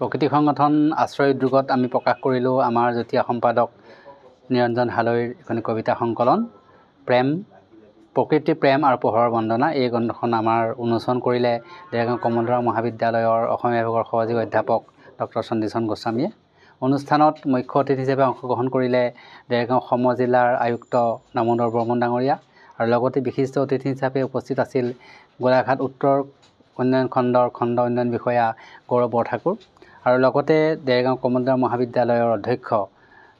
প্ৰকৃতি সংগঠন আশ্ৰয় উদ্যোগত আমি প্ৰকাশ কৰিলোঁ আমাৰ যুটীয়া সম্পাদক নিৰঞ্জন হালৈৰ এখন কবিতা সংকলন প্ৰেম প্ৰকৃতি প্ৰেম আৰু পোহৰৰ বন্দনা। এই গ্ৰন্থখন আমাৰ উন্মোচন কৰিলে দেৰগাঁও কমলদৰা মহাবিদ্যালয়ৰ অসমীয়া বিভাগৰ সহযোগী অধ্যাপক ডক্টৰ চণ্ডীচৰণ গোস্বামীয়ে। অনুষ্ঠানত মুখ্য অতিথি হিচাপে অংশগ্ৰহণ কৰিলে দেৰগাঁও সম জিলাৰ আয়ুক্ত দামোদৰ বৰ্মন ডাঙৰীয়া আৰু লগতে বিশিষ্ট অতিথি হিচাপে উপস্থিত আছিল গোলাঘাট উত্তৰ উন্নয়ন খণ্ডৰ খণ্ড উন্নয়ন বিষয়া গৌৰৱ বৰঠাকুৰ আৰু লগতে দেৰগাঁও কমলদৰা মহাবিদ্যালয়ৰ অধ্যক্ষ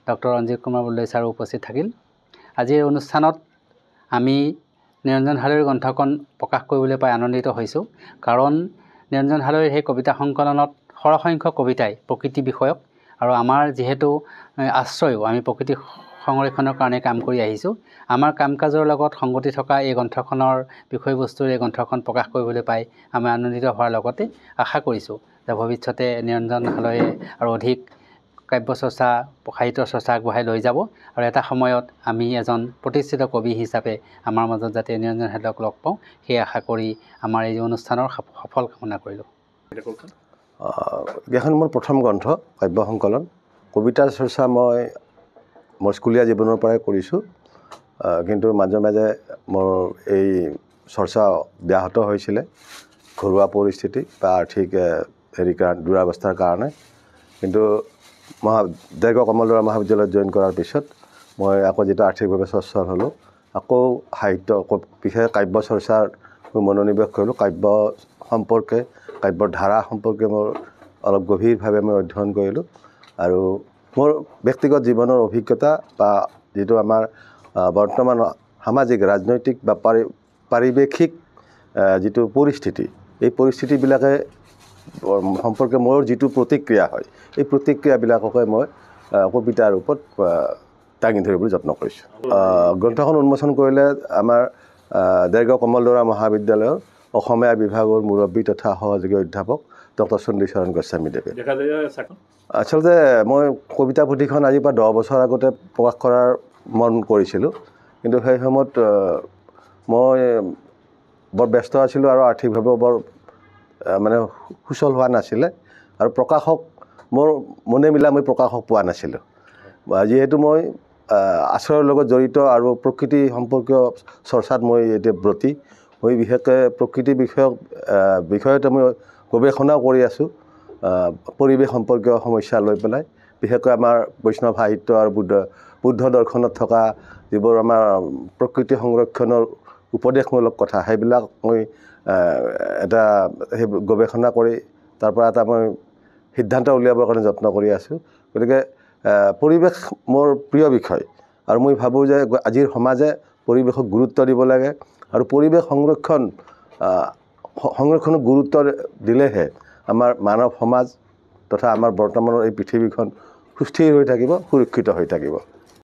ডক্টৰ ৰঞ্জিত কুমাৰ বৰদলৈ ছাৰো উপস্থিত থাকিল। আজিৰ অনুষ্ঠানত আমি নিৰঞ্জন হালৈৰ গ্ৰন্থখন প্ৰকাশ কৰিবলৈ পাই আনন্দিত হৈছোঁ, কাৰণ নিৰঞ্জন হালৈৰ সেই কবিতা সংকলনত সৰহসংখ্যক কবিতাই প্ৰকৃতি বিষয়ক আৰু আমাৰ যিহেতু আশ্ৰয়ো আমি প্ৰকৃতি সংৰক্ষণৰ কাৰণে কাম কৰি আহিছোঁ, আমাৰ কাম কাজৰ লগত সংগতি থকা এই গ্ৰন্থখনৰ বিষয়বস্তুৰ এই গ্ৰন্থখন প্ৰকাশ কৰিবলৈ পাই আমি আনন্দিত হোৱাৰ লগতে আশা কৰিছোঁ যে ভৱিষ্যতে নিৰঞ্জন হালৈয়ে আৰু অধিক কাব্য চৰ্চা সাহিত্য চৰ্চা আগবঢ়াই লৈ যাব আৰু এটা সময়ত আমি এজন প্ৰতিষ্ঠিত কবি হিচাপে আমাৰ মাজত যাতে নিৰঞ্জন হালৈক লগ পাওঁ সেই আশা কৰি আমাৰ এই অনুষ্ঠানৰ সফল কামনা কৰিলোঁ। এইখন মোৰ প্ৰথম গ্ৰন্থ কাব্য সংকলন। কবিতাৰ চৰ্চা মই মোৰ স্কুলীয়া জীৱনৰ পৰাই কৰিছোঁ, কিন্তু মাজে মাজে মোৰ এই চৰ্চা ব্যাহত হৈছিলে ঘৰুৱা পৰিস্থিতি বা আৰ্থিক দুৰাৱস্থাৰ কাৰণে। কিন্তু দেৰগাঁও কমলদৰা মহাবিদ্যালয়ত জইন কৰাৰ পিছত মই আকৌ যেতিয়া আৰ্থিকভাৱে সচ্ছল হ'লোঁ, আকৌ সাহিত্য বিশেষ কাব্য চৰ্চাৰ মনোনিৱেশ কৰিলোঁ। কাব্য সম্পৰ্কে কাব্যৰ ধাৰা সম্পৰ্কে মোৰ অলপ গভীৰভাৱে মই অধ্যয়ন কৰিলোঁ আৰু মোৰ ব্যক্তিগত জীৱনৰ অভিজ্ঞতা বা যিটো আমাৰ বৰ্তমান সামাজিক ৰাজনৈতিক বা পাৰিৱেশিক যিটো পৰিস্থিতি, এই পৰিস্থিতিবিলাকে সম্পৰ্কে মোৰ যিটো প্ৰতিক্ৰিয়া হয়, এই প্ৰতিক্ৰিয়াবিলাককে মই কবিতাৰ ৰূপত দাঙি ধৰিবলৈ যত্ন কৰিছোঁ। গ্ৰন্থখন উন্মোচন কৰিলে আমাৰ দেৰগাঁও কমলদৰা মহাবিদ্যালয়ৰ অসমীয়া বিভাগৰ মুৰব্বী তথা সহযোগী অধ্যাপক ডক্টৰ চণ্ডীচৰণ গোস্বামীদেৱে। আচলতে মই কবিতা পুথিখন আজিৰ পৰা 10 বছৰ আগতে প্ৰকাশ কৰাৰ মন কৰিছিলোঁ, কিন্তু সেই সময়ত মই বৰ ব্যস্ত আছিলোঁ আৰু আৰ্থিকভাৱেও বৰ সুচল হোৱা নাছিলে আৰু প্ৰকাশক মোৰ মনে মিলা মই প্ৰকাশক পোৱা নাছিলোঁ। যিহেতু মই আশ্ৰয়ৰ লগত জড়িত আৰু প্ৰকৃতি সম্পৰ্কীয় চৰ্চাত মই এতিয়া ব্ৰতী, মই বিশেষকৈ প্ৰকৃতি বিষয়তে মই গৱেষণাও কৰি আছোঁ, পৰিৱেশ সম্পৰ্কীয় সমস্যা লৈ পেলাই। বিশেষকৈ আমাৰ বৈষ্ণৱ সাহিত্য আৰু বুদ্ধ দৰ্শনত থকা যিবোৰ আমাৰ প্ৰকৃতি সংৰক্ষণৰ উপদেশমূলক কথা, সেইবিলাক মই সেই গৱেষণা কৰি তাৰ পৰা এটা মই সিদ্ধান্ত উলিয়াবৰ কাৰণে যত্ন কৰি আছোঁ। গতিকে পৰিৱেশ মোৰ প্ৰিয় বিষয় আৰু মই ভাবোঁ যে আজিৰ সমাজে পৰিৱেশক গুৰুত্ব দিব লাগে আৰু পৰিৱেশ সংৰক্ষণক গুৰুত্ব দিলেহে আমাৰ মানৱ সমাজ তথা আমাৰ বৰ্তমানৰ এই পৃথিৱীখন সুস্থিৰ হৈ থাকিব, সুৰক্ষিত হৈ থাকিব।